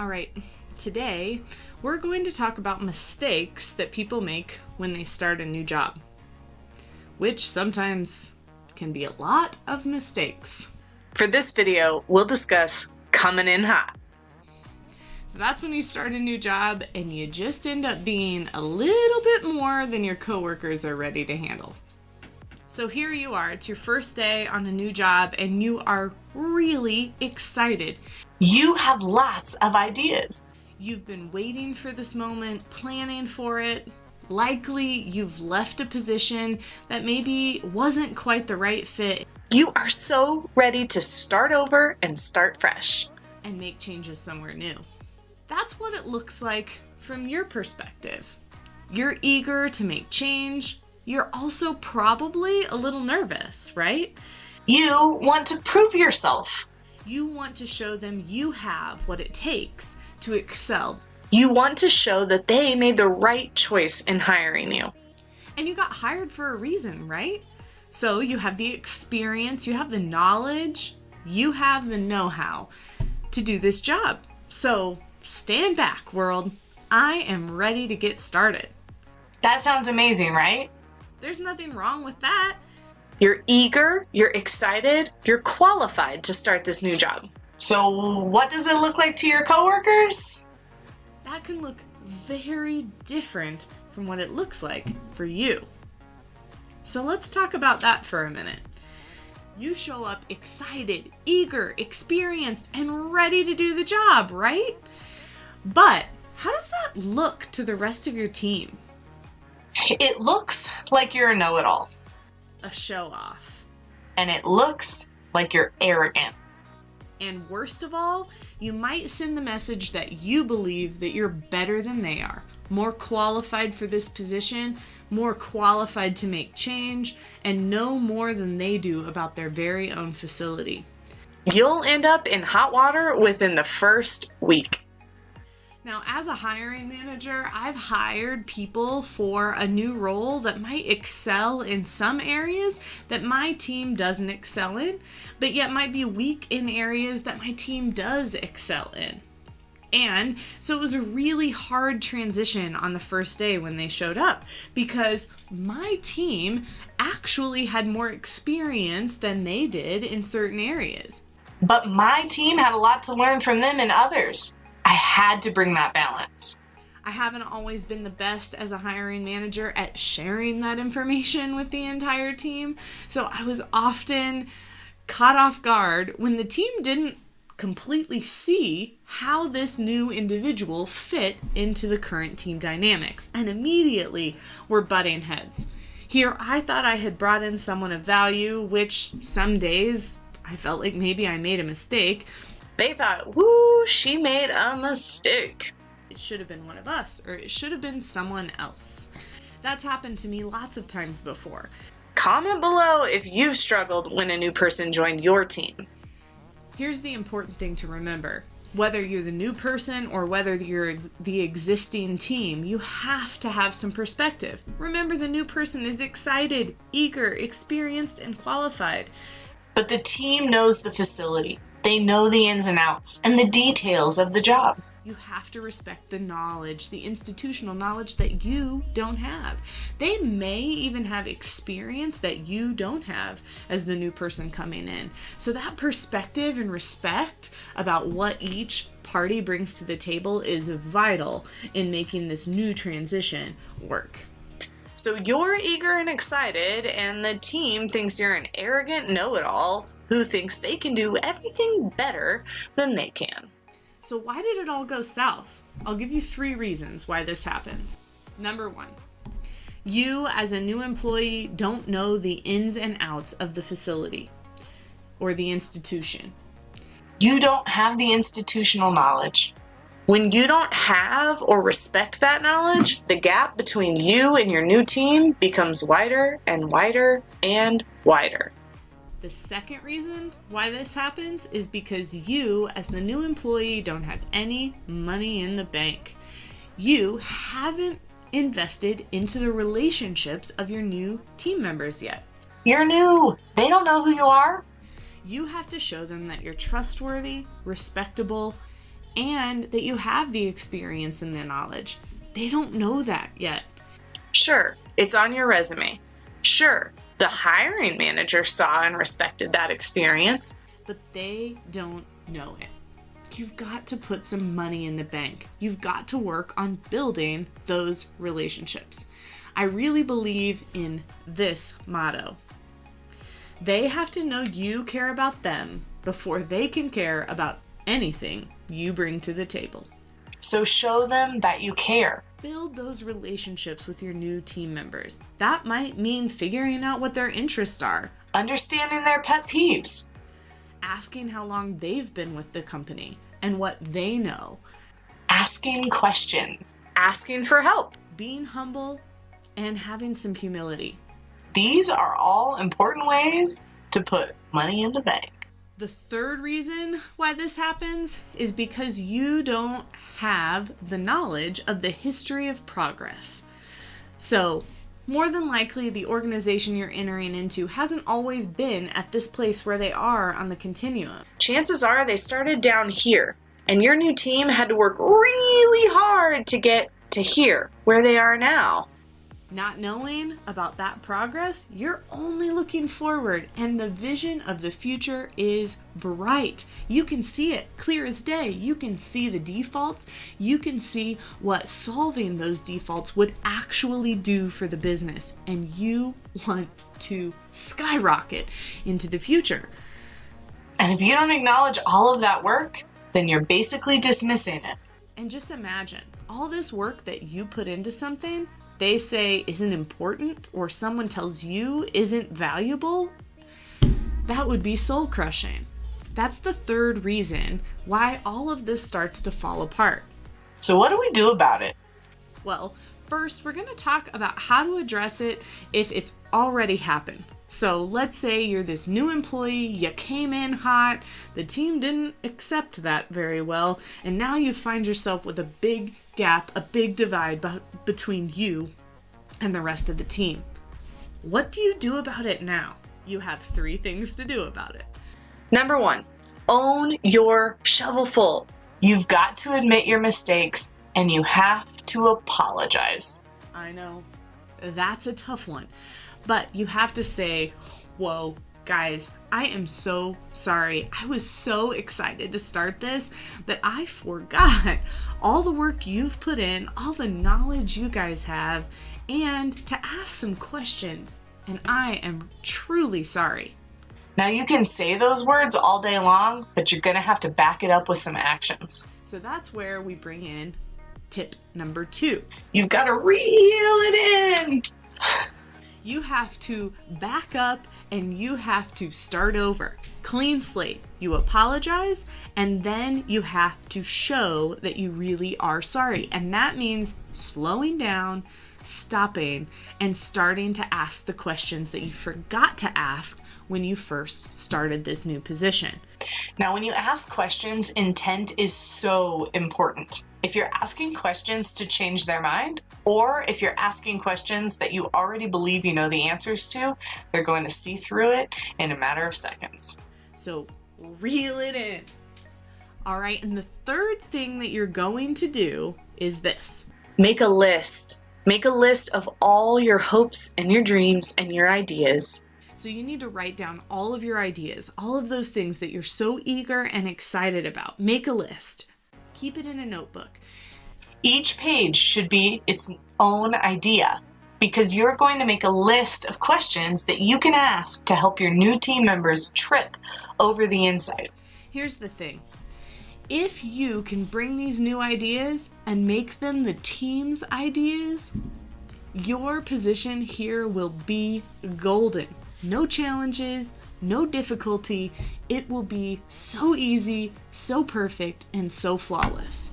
All right, today we're going to talk about mistakes that people make when they start a new job, which sometimes can be a lot of mistakes. For this video, we'll discuss coming in hot. So that's when you start a new job and you just end up being a little bit more than your coworkers are ready to handle. So here you are, it's your first day on a new job and you are really excited. You have lots of ideas. You've been waiting for this moment, planning for it. Likely you've left a position that maybe wasn't quite the right fit. You are so ready to start over and start fresh. And make changes somewhere new. That's what it looks like from your perspective. You're eager to make change. You're also probably a little nervous, right? You want to prove yourself. You want to show them you have what it takes to excel. You want to show that they made the right choice in hiring you. And you got hired for a reason, right? So you have the experience, you have the knowledge, you have the know-how to do this job. So stand back, world. I am ready to get started. That sounds amazing, right? There's nothing wrong with that. You're eager, you're excited, you're qualified to start this new job. So what does it look like to your coworkers? That can look very different from what it looks like for you. So let's talk about that for a minute. You show up excited, eager, experienced, and ready to do the job, right? But how does that look to the rest of your team? It looks like you're a know-it-all. A show-off. And it looks like you're arrogant. And worst of all, you might send the message that you believe that you're better than they are, more qualified for this position, more qualified to make change, and know more than they do about their very own facility. You'll end up in hot water within the first week. Now, as a hiring manager, I've hired people for a new role that might excel in some areas that my team doesn't excel in, but yet might be weak in areas that my team does excel in. And so it was a really hard transition on the first day when they showed up because my team actually had more experience than they did in certain areas. But my team had a lot to learn from them and others. I had to bring that balance. I haven't always been the best as a hiring manager at sharing that information with the entire team, so I was often caught off guard when the team didn't completely see how this new individual fit into the current team dynamics, and immediately were butting heads. Here, I thought I had brought in someone of value, which some days I felt like maybe I made a mistake. They thought, woo, she made a mistake. It should have been one of us, or it should have been someone else. That's happened to me lots of times before. Comment below if you've struggled when a new person joined your team. Here's the important thing to remember. Whether you're the new person or whether you're the existing team, you have to have some perspective. Remember, the new person is excited, eager, experienced, and qualified. But the team knows the facility. They know the ins and outs and the details of the job. You have to respect the knowledge, the institutional knowledge that you don't have. They may even have experience that you don't have as the new person coming in. So that perspective and respect about what each party brings to the table is vital in making this new transition work. So you're eager and excited, and the team thinks you're an arrogant know-it-all who thinks they can do everything better than they can. So why did it all go south? I'll give you 3 reasons why this happens. Number 1, you as a new employee don't know the ins and outs of the facility or the institution. You don't have the institutional knowledge. When you don't have or respect that knowledge, the gap between you and your new team becomes wider and wider and wider. The second reason why this happens is because you, as the new employee, don't have any money in the bank. You haven't invested into the relationships of your new team members yet. You're new. They don't know who you are. You have to show them that you're trustworthy, respectable, and that you have the experience and the knowledge. They don't know that yet. Sure, it's on your resume. Sure, the hiring manager saw and respected that experience. But they don't know it. You've got to put some money in the bank. You've got to work on building those relationships. I really believe in this motto. They have to know you care about them before they can care about anything you bring to the table. So show them that you care. Build those relationships with your new team members. That might mean figuring out what their interests are, Understanding their pet peeves. asking how long they've been with the company and what they know, Asking questions. Asking for help. being humble, and having some humility. These are all important ways to put money in the bank. The third reason why this happens is because you don't have the knowledge of the history of progress. So, more than likely, the organization you're entering into hasn't always been at this place where they are on the continuum. Chances are they started down here, and your new team had to work really hard to get to here, where they are now. Not knowing about that progress, you're only looking forward, and the vision of the future is bright. You can see it clear as day. You can see the defaults. You can see what solving those defaults would actually do for the business, and you want to skyrocket into the future. And if you don't acknowledge all of that work, then you're basically dismissing it. And just imagine all this work that you put into something they say isn't important, or someone tells you isn't valuable. That would be soul crushing. That's the third reason why all of this starts to fall apart. So what do we do about it? Well, first we're going to talk about how to address it if it's already happened. So let's say you're this new employee, you came in hot, the team didn't accept that very well, and now you find yourself with a big gap, a big divide between you and the rest of the team. What do you do about it now? You have 3 things to do about it. Number 1, own your shovelful. You've got to admit your mistakes, and you have to apologize. I know, that's a tough one. But you have to say, whoa, guys, I am so sorry. I was so excited to start this that I forgot all the work you've put in, all the knowledge you guys have, and to ask some questions. And I am truly sorry. Now you can say those words all day long, but you're going to have to back it up with some actions. So that's where we bring in tip number 2. You've got to reel it in. You have to back up and you have to start over. Clean slate. You apologize and then you have to show that you really are sorry. And that means slowing down, stopping, and starting to ask the questions that you forgot to ask when you first started this new position. Now, when you ask questions, intent is so important. If you're asking questions to change their mind, or if you're asking questions that you already believe you know the answers to, they're going to see through it in a matter of seconds. So reel it in. All right, and the third thing that you're going to do is this. Make a list. Make a list of all your hopes and your dreams and your ideas. So you need to write down all of your ideas, all of those things that you're so eager and excited about. Make a list. Keep it in a notebook. Each page should be its own idea because you're going to make a list of questions that you can ask to help your new team members trip over the insight. Here's the thing. If you can bring these new ideas and make them the team's ideas, your position here will be golden. No challenges, no difficulty. It will be so easy, so perfect, and so flawless.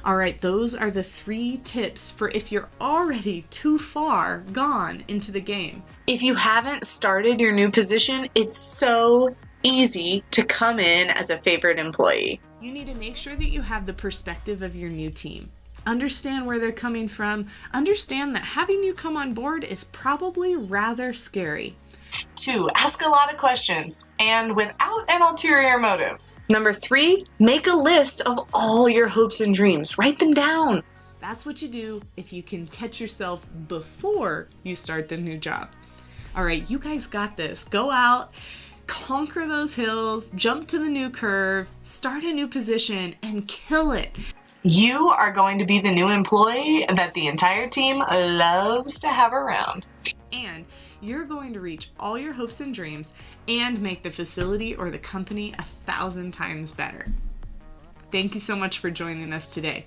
All right, those are the 3 tips for if you're already too far gone into the game. If you haven't started your new position, it's so easy to come in as a favorite employee. You need to make sure that you have the perspective of your new team. Understand where they're coming from. Understand that having you come on board is probably rather scary. 2, ask a lot of questions and without an ulterior motive. Number 3, make a list of all your hopes and dreams. Write them down. That's what you do if you can catch yourself before you start the new job. All right, you guys got this. Go out, conquer those hills, jump to the new curve, start a new position, and kill it. You are going to be the new employee that the entire team loves to have around. And you're going to reach all your hopes and dreams and make the facility or the company 1,000 times better. Thank you so much for joining us today.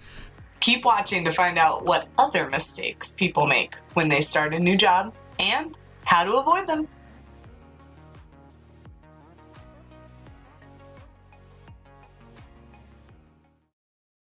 Keep watching to find out what other mistakes people make when they start a new job and how to avoid them.